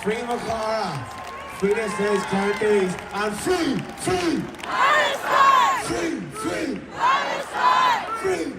free Makara, free the slaves, Caribbean, and free Palestine! Free Palestine!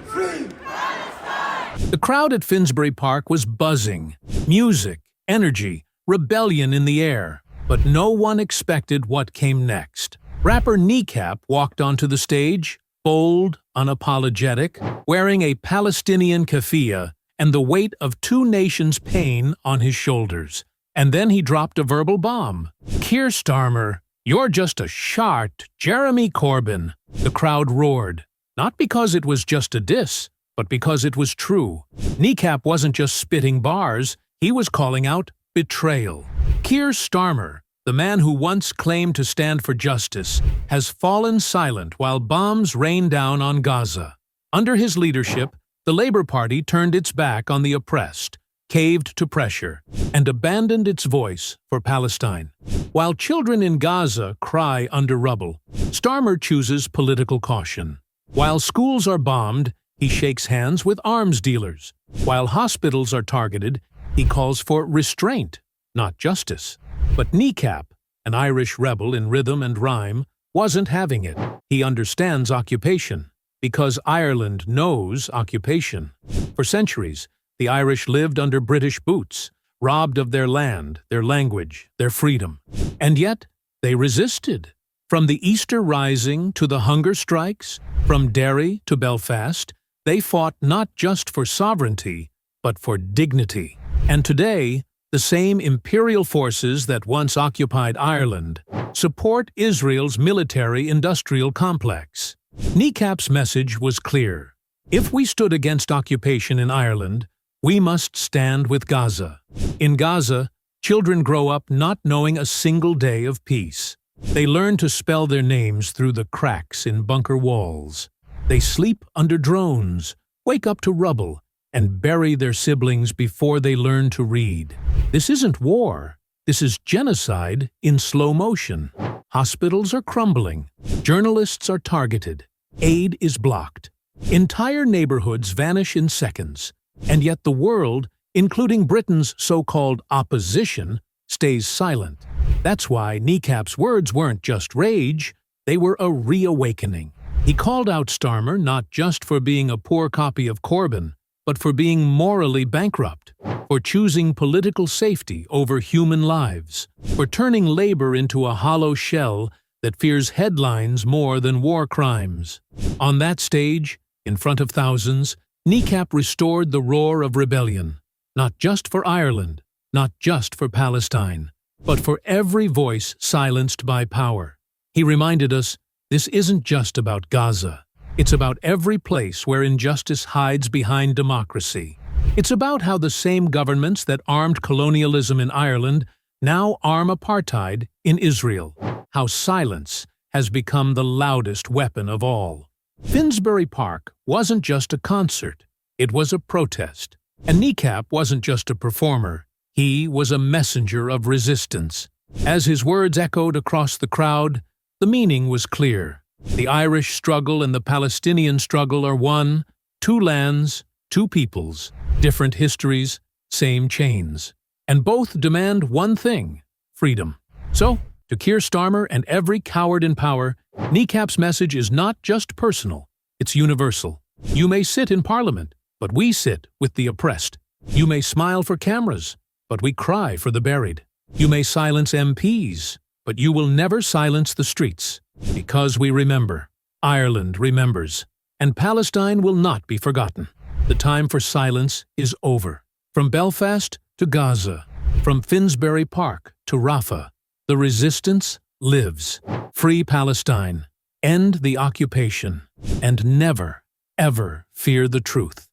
Free Palestine! The crowd at Finsbury Park was buzzing. Music, energy, rebellion in the air. But no one expected what came next. Rapper Kneecap walked onto the stage, bold, unapologetic, wearing a Palestinian Keffiyeh and the weight of two nations' pain on his shoulders. And then he dropped a verbal bomb. "Keir Starmer, you're just a shart, Jeremy Corbyn." The crowd roared, not because it was just a diss, but because it was true. Kneecap wasn't just spitting bars, he was calling out betrayal. Keir Starmer, the man who once claimed to stand for justice, has fallen silent while bombs rain down on Gaza. Under his leadership, the Labour Party turned its back on the oppressed, caved to pressure, and abandoned its voice for Palestine. While children in Gaza cry under rubble, Starmer chooses political caution. While schools are bombed, he shakes hands with arms dealers. While hospitals are targeted, he calls for restraint, not justice. But Kneecap, an Irish rebel in rhythm and rhyme, wasn't having it. He understands occupation, because Ireland knows occupation. For centuries, the Irish lived under British boots, robbed of their land, their language, their freedom. And yet, they resisted. From the Easter Rising to the hunger strikes, from Derry to Belfast, they fought not just for sovereignty, but for dignity. And today, the same imperial forces that once occupied Ireland support Israel's military-industrial complex. Kneecap's message was clear. If we stood against occupation in Ireland, we must stand with Gaza. In Gaza, children grow up not knowing a single day of peace. They learn to spell their names through the cracks in bunker walls. They sleep under drones, wake up to rubble, and bury their siblings before they learn to read. This isn't war. This is genocide in slow motion. Hospitals are crumbling. Journalists are targeted. Aid is blocked. Entire neighborhoods vanish in seconds. And yet the world, including Britain's so-called opposition, stays silent. That's why Kneecap's words weren't just rage, they were a reawakening. He called out Starmer not just for being a poor copy of Corbyn, but for being morally bankrupt, for choosing political safety over human lives, for turning Labour into a hollow shell that fears headlines more than war crimes. On that stage, in front of thousands, Kneecap restored the roar of rebellion, not just for Ireland, not just for Palestine, but for every voice silenced by power. He reminded us, this isn't just about Gaza. It's about every place where injustice hides behind democracy. It's about how the same governments that armed colonialism in Ireland now arm apartheid in Israel. How silence has become the loudest weapon of all. Finsbury Park wasn't just a concert, it was a protest. And Kneecap wasn't just a performer, he was a messenger of resistance. As his words echoed across the crowd, the meaning was clear. The Irish struggle and the Palestinian struggle are one, two lands, two peoples, different histories, same chains. And both demand one thing, freedom. So, to Keir Starmer and every coward in power, Kneecap's message is not just personal, it's universal. You may sit in Parliament, but we sit with the oppressed. You may smile for cameras, but we cry for the buried. You may silence MPs, but you will never silence the streets. Because we remember, Ireland remembers, and Palestine will not be forgotten. The time for silence is over. From Belfast to Gaza, from Finsbury Park to Rafah, the resistance lives. Free Palestine, end the occupation, and never, ever fear the truth.